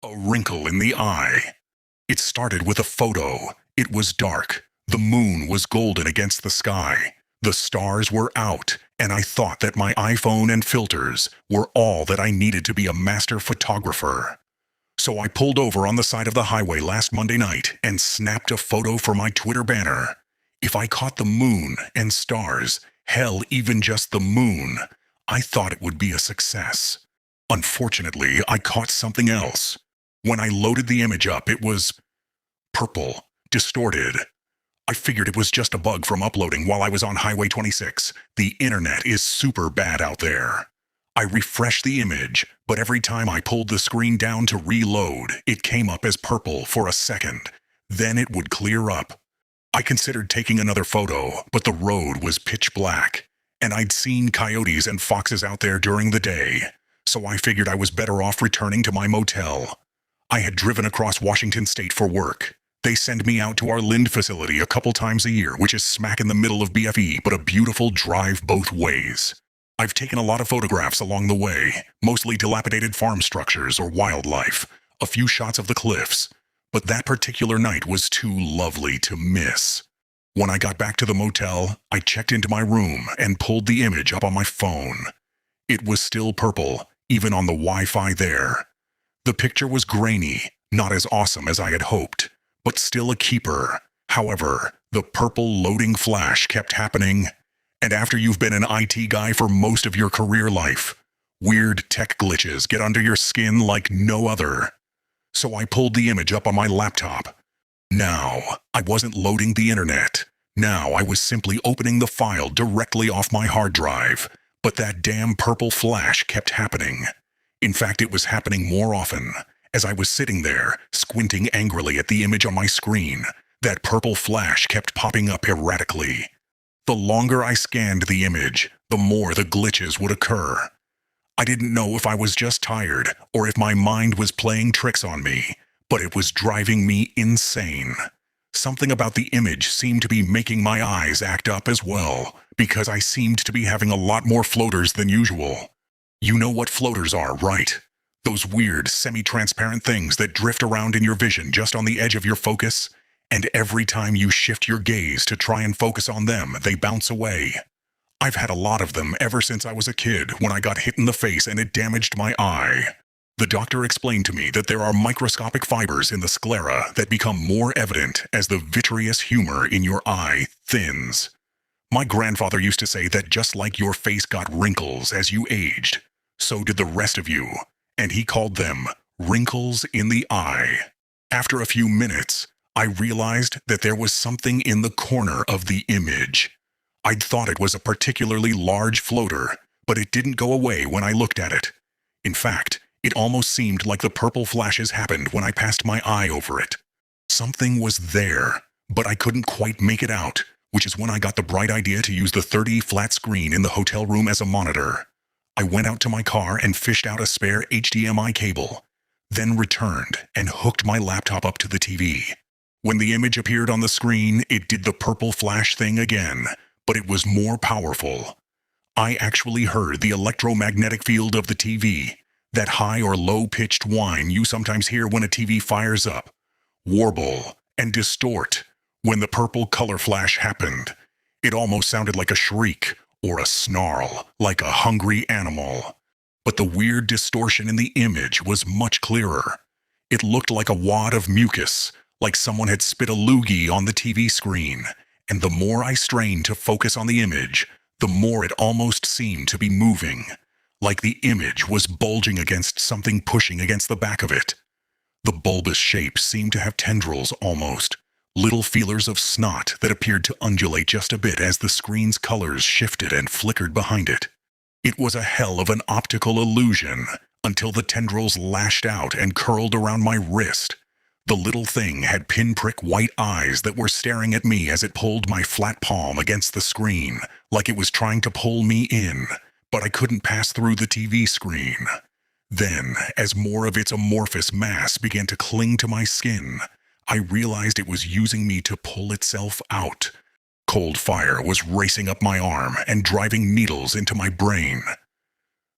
A wrinkle in the eye. It started with a photo. It was dark. The moon was golden against the sky. The stars were out, and I thought that my iPhone and filters were all that I needed to be a master photographer. So I pulled over on the side of the highway last Monday night and snapped a photo for my Twitter banner. If I caught the moon and stars, hell, even just the moon, I thought it would be a success. Unfortunately, I caught something else. When I loaded the image up, it was purple, distorted. I figured it was just a bug from uploading while I was on Highway 26. The internet is super bad out there. I refreshed the image, but every time I pulled the screen down to reload, it came up as purple for a second. Then it would clear up. I considered taking another photo, but the road was pitch black, and I'd seen coyotes and foxes out there during the day, so I figured I was better off returning to my motel. I had driven across Washington State for work. They send me out to our Lind facility a couple times a year, which is smack in the middle of BFE, but a beautiful drive both ways. I've taken a lot of photographs along the way, mostly dilapidated farm structures or wildlife, a few shots of the cliffs, but that particular night was too lovely to miss. When I got back to the motel, I checked into my room and pulled the image up on my phone. It was still purple, even on the Wi-Fi there. The picture was grainy, not as awesome as I had hoped, but still a keeper. However, the purple loading flash kept happening, and after you've been an IT guy for most of your career life, weird tech glitches get under your skin like no other. So I pulled the image up on my laptop. Now, I wasn't loading the internet. Now I was simply opening the file directly off my hard drive, but that damn purple flash kept happening. In fact, it was happening more often. As I was sitting there, squinting angrily at the image on my screen, that purple flash kept popping up erratically. The longer I scanned the image, the more the glitches would occur. I didn't know if I was just tired or if my mind was playing tricks on me, but it was driving me insane. Something about the image seemed to be making my eyes act up as well, because I seemed to be having a lot more floaters than usual. You know what floaters are, right? Those weird, semi-transparent things that drift around in your vision just on the edge of your focus, and every time you shift your gaze to try and focus on them, they bounce away. I've had a lot of them ever since I was a kid when I got hit in the face and it damaged my eye. The doctor explained to me that there are microscopic fibers in the sclera that become more evident as the vitreous humor in your eye thins. My grandfather used to say that just like your face got wrinkles as you aged, so did the rest of you, and he called them wrinkles in the eye. After a few minutes, I realized that there was something in the corner of the image. I'd thought it was a particularly large floater, but it didn't go away when I looked at it. In fact, it almost seemed like the purple flashes happened when I passed my eye over it. Something was there, but I couldn't quite make it out, which is when I got the bright idea to use the 30 flat screen in the hotel room as a monitor. I went out to my car and fished out a spare HDMI cable, then returned and hooked my laptop up to the TV. When the image appeared on the screen, it did the purple flash thing again, but it was more powerful. I actually heard the electromagnetic field of the TV, that high or low-pitched whine you sometimes hear when a TV fires up, warble and distort when the purple color flash happened. It almost sounded like a shriek or a snarl, like a hungry animal. But the weird distortion in the image was much clearer. It looked like a wad of mucus, like someone had spit a loogie on the TV screen, and the more I strained to focus on the image, the more it almost seemed to be moving, like the image was bulging against something pushing against the back of it. The bulbous shape seemed to have tendrils almost, little feelers of snot that appeared to undulate just a bit as the screen's colors shifted and flickered behind it. It was a hell of an optical illusion until the tendrils lashed out and curled around my wrist. The little thing had pinprick white eyes that were staring at me as it pulled my flat palm against the screen, like it was trying to pull me in, but I couldn't pass through the TV screen. Then, as more of its amorphous mass began to cling to my skin, I realized it was using me to pull itself out. Cold fire was racing up my arm and driving needles into my brain.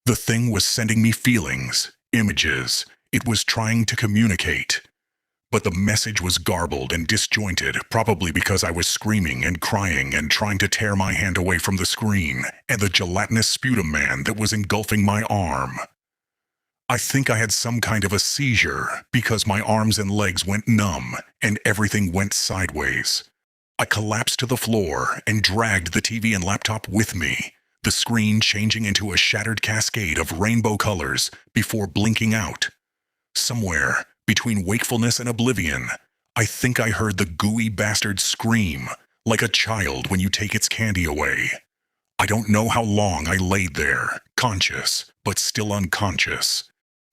The thing was sending me feelings, images. It was trying to communicate. But the message was garbled and disjointed, probably because I was screaming and crying and trying to tear my hand away from the screen and the gelatinous sputum man that was engulfing my arm. I think I had some kind of a seizure because my arms and legs went numb and everything went sideways. I collapsed to the floor and dragged the TV and laptop with me, the screen changing into a shattered cascade of rainbow colors before blinking out. Somewhere between wakefulness and oblivion, I think I heard the gooey bastard scream like a child when you take its candy away. I don't know how long I laid there, conscious, but still unconscious.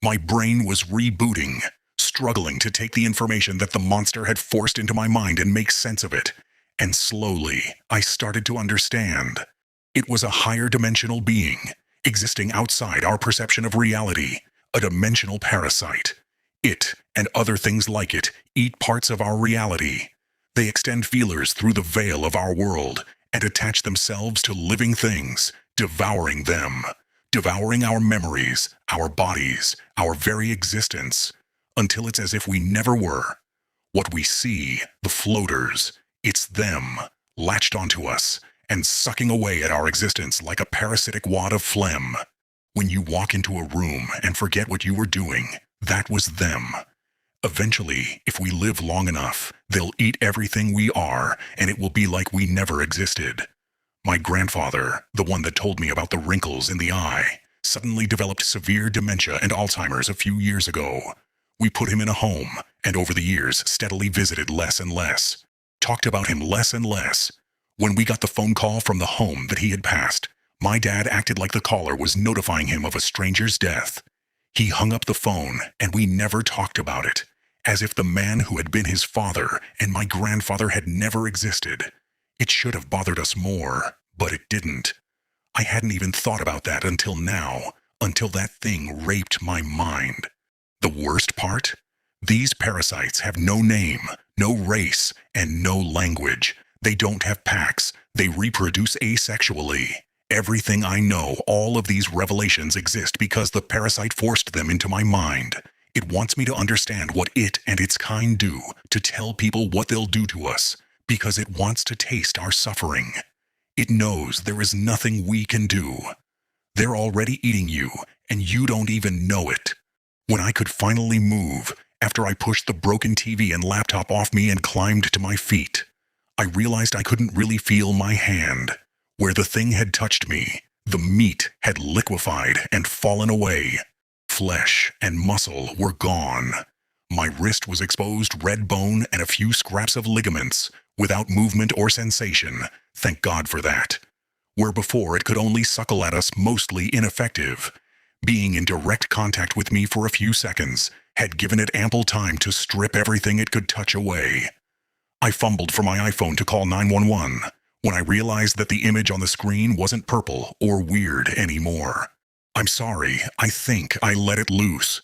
My brain was rebooting, struggling to take the information that the monster had forced into my mind and make sense of it. And slowly, I started to understand. It was a higher dimensional being, existing outside our perception of reality, a dimensional parasite. It, and other things like it, eat parts of our reality. They extend feelers through the veil of our world and attach themselves to living things, devouring them. Devouring our memories, our bodies, our very existence, until it's as if we never were. What we see, the floaters, it's them, latched onto us, and sucking away at our existence like a parasitic wad of phlegm. When you walk into a room and forget what you were doing, that was them. Eventually, if we live long enough, they'll eat everything we are, and it will be like we never existed. My grandfather, the one that told me about the wrinkles in the eye, suddenly developed severe dementia and Alzheimer's a few years ago. We put him in a home, and over the years steadily visited less and less. Talked about him less and less. When we got the phone call from the home that he had passed, my dad acted like the caller was notifying him of a stranger's death. He hung up the phone, and we never talked about it, as if the man who had been his father and my grandfather had never existed. It should have bothered us more, but it didn't. I hadn't even thought about that until now, until that thing raped my mind. The worst part? These parasites have no name, no race, and no language. They don't have packs. They reproduce asexually. Everything I know, all of these revelations exist because the parasite forced them into my mind. It wants me to understand what it and its kind do, to tell people what they'll do to us, because it wants to taste our suffering. It knows there is nothing we can do. They're already eating you, and you don't even know it. When I could finally move, after I pushed the broken TV and laptop off me and climbed to my feet, I realized I couldn't really feel my hand. Where the thing had touched me, the meat had liquefied and fallen away. Flesh and muscle were gone. My wrist was exposed red bone and a few scraps of ligaments, without movement or sensation. Thank God for that. Where before it could only suckle at us, mostly ineffective. Being in direct contact with me for a few seconds had given it ample time to strip everything it could touch away. I fumbled for my iPhone to call 911 when I realized that the image on the screen wasn't purple or weird anymore. I'm sorry, I think I let it loose.